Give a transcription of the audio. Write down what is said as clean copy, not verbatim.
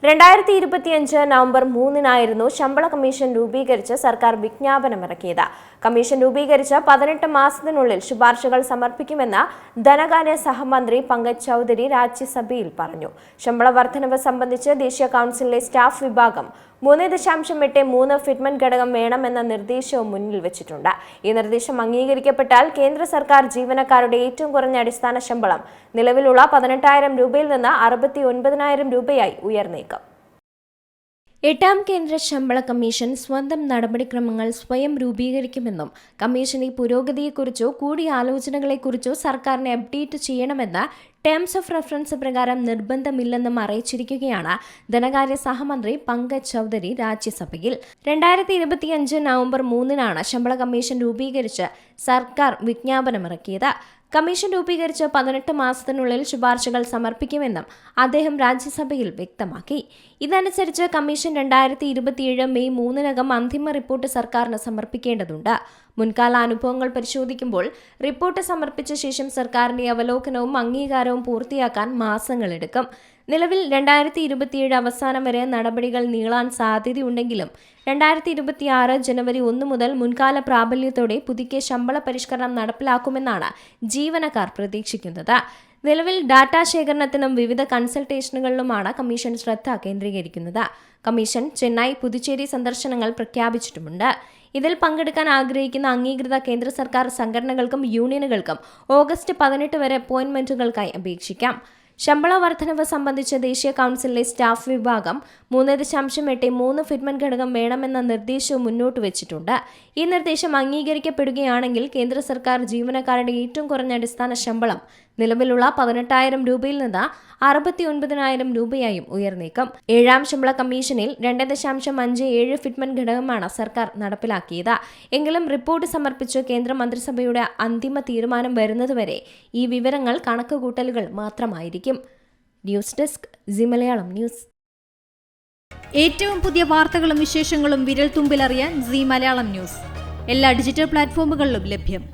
2025 November 3-നായിരുന്നു ശമ്പള commission രൂപീകരിച്ച് സർക്കാർ വിജ്ഞാപനമിറക്കിയത്. കമ്മീഷൻ രൂപീകരിച്ച് 18 മാസത്തിനുള്ളിൽ ശുപാർശകൾ സമർപ്പിക്കുമെന്ന് ധനകാര്യ സഹമന്ത്രി പങ്കജ് ചൌധരി രാജ്യസഭയിൽ പറഞ്ഞു. ശമ്പള വർധനവ് സംബന്ധിച്ച് ദേശീയ കൗൺസിലിലെ സ്റ്റാഫ് വിഭാഗം 3.83 ഫിറ്റ്മെന്റ് ഘടകം വേണമെന്ന നിർദ്ദേശവും മുന്നിൽ വെച്ചിട്ടുണ്ട്. ഈ നിർദ്ദേശം അംഗീകരിക്കപ്പെട്ടാൽ കേന്ദ്ര സർക്കാർ ജീവനക്കാരുടെ ഏറ്റവും കുറഞ്ഞ അടിസ്ഥാന ശമ്പളം നിലവിലുള്ള 18,000 രൂപയിൽ നിന്ന് 69,000 രൂപയായി ഉയർന്നേക്കും. 8ാം കേന്ദ്ര ശമ്പള കമ്മീഷൻ സ്വന്തം നടപടിക്രമങ്ങൾ സ്വയം രൂപീകരിക്കുമെന്നും കമ്മീഷന്റെ പുരോഗതിയെക്കുറിച്ചോ കൂടിയാലോചനകളെക്കുറിച്ചോ സർക്കാരിനെ അപ്ഡേറ്റ് ചെയ്യണമെന്ന് ടേംസ് ഓഫ് റെഫറൻസ് പ്രകാരം നിർബന്ധമില്ലെന്നും അറിയിച്ചിരിക്കുകയാണ് ധനകാര്യ സഹമന്ത്രി പങ്കജ് ചൌധരി രാജ്യസഭയിൽ. 2025 നവംബർ 3-നാണ് ശമ്പള കമ്മീഷൻ രൂപീകരിച്ച് സർക്കാർ വിജ്ഞാപനമിറക്കിയത്. കമ്മീഷൻ രൂപീകരിച്ച് 18 മാസത്തിനുള്ളിൽ ശുപാർശകൾ സമർപ്പിക്കുമെന്നും അദ്ദേഹം രാജ്യസഭയിൽ വ്യക്തമാക്കി. ഇതനുസരിച്ച് കമ്മീഷൻ 2027 മെയ് 3-നകം അന്തിമ റിപ്പോർട്ട് സർക്കാരിന് സമർപ്പിക്കേണ്ടതുണ്ട്. മുൻകാല അനുഭവങ്ങൾ പരിശോധിക്കുമ്പോൾ റിപ്പോർട്ട് സമർപ്പിച്ച ശേഷം സർക്കാരിന്റെ അവലോകനവും അംഗീകാരവും പൂർത്തിയാക്കാൻ മാസങ്ങളെടുക്കും. നിലവിൽ 2027 അവസാനം വരെ നടപടികൾ നീളാൻ സാധ്യതയുണ്ടെങ്കിലും 2026 ജനുവരി 1 മുതൽ മുൻകാല പ്രാബല്യത്തോടെ പുതുക്കിയ ശമ്പള പരിഷ്കരണം നടപ്പിലാക്കുമെന്നാണ് ജീവനക്കാർ പ്രതീക്ഷിക്കുന്നത്. നിലവിൽ ഡാറ്റാ ശേഖരണത്തിനും വിവിധ കൺസൾട്ടേഷനുകളിലുമാണ് കമ്മീഷൻ ശ്രദ്ധ കേന്ദ്രീകരിക്കുന്നത്. കമ്മീഷൻ ചെന്നൈ, പുതുച്ചേരി സന്ദർശനങ്ങൾ പ്രഖ്യാപിച്ചിട്ടുമുണ്ട്. ഇതിൽ പങ്കെടുക്കാൻ ആഗ്രഹിക്കുന്ന അംഗീകൃത കേന്ദ്ര സർക്കാർ സംഘടനകൾക്കും യൂണിയനുകൾക്കും ഓഗസ്റ്റ് 18 വരെ അപ്പോയിന്റ്മെന്റുകൾക്കായി അപേക്ഷിക്കാം. ശമ്പള വർധനവ് സംബന്ധിച്ച് ദേശീയ കൗൺസിലിലെ സ്റ്റാഫ് വിഭാഗം 3.83 ഫിറ്റ്മെന്റ് ഘടകം വേണമെന്ന നിർദ്ദേശവും മുന്നോട്ട് വെച്ചിട്ടുണ്ട്. ഈ നിർദ്ദേശം അംഗീകരിക്കപ്പെടുകയാണെങ്കിൽ കേന്ദ്ര സർക്കാർ ജീവനക്കാരുടെ ഏറ്റവും കുറഞ്ഞ അടിസ്ഥാന ശമ്പളം നിലവിലുള്ള 18,000 രൂപയിൽ നിന്ന് 69,000 രൂപയായും ഉയർന്നേക്കും. 7ാം ശമ്പള കമ്മീഷനിൽ 2.57 ഫിറ്റ്മെന്റ് ഘടകമാണ് സർക്കാർ നടപ്പിലാക്കിയത്. എങ്കിലും റിപ്പോർട്ട് സമർപ്പിച്ച് കേന്ദ്ര മന്ത്രിസഭയുടെ അന്തിമ തീരുമാനം വരുന്നതുവരെ ഈ വിവരങ്ങൾ കണക്കുകൂട്ടലുകൾ മാത്രമായിരിക്കും. News desk C Malayalam news. ഏറ്റവും പുതിയ വാർത്തകളും വിശേഷങ്ങളും വിരൽ തുമ്പിലറിയാൻ സി മലയാളം ന്യൂസ് എല്ലാ ഡിജിറ്റൽ പ്ലാറ്റ്ഫോമുകളിലും ലഭ്യം.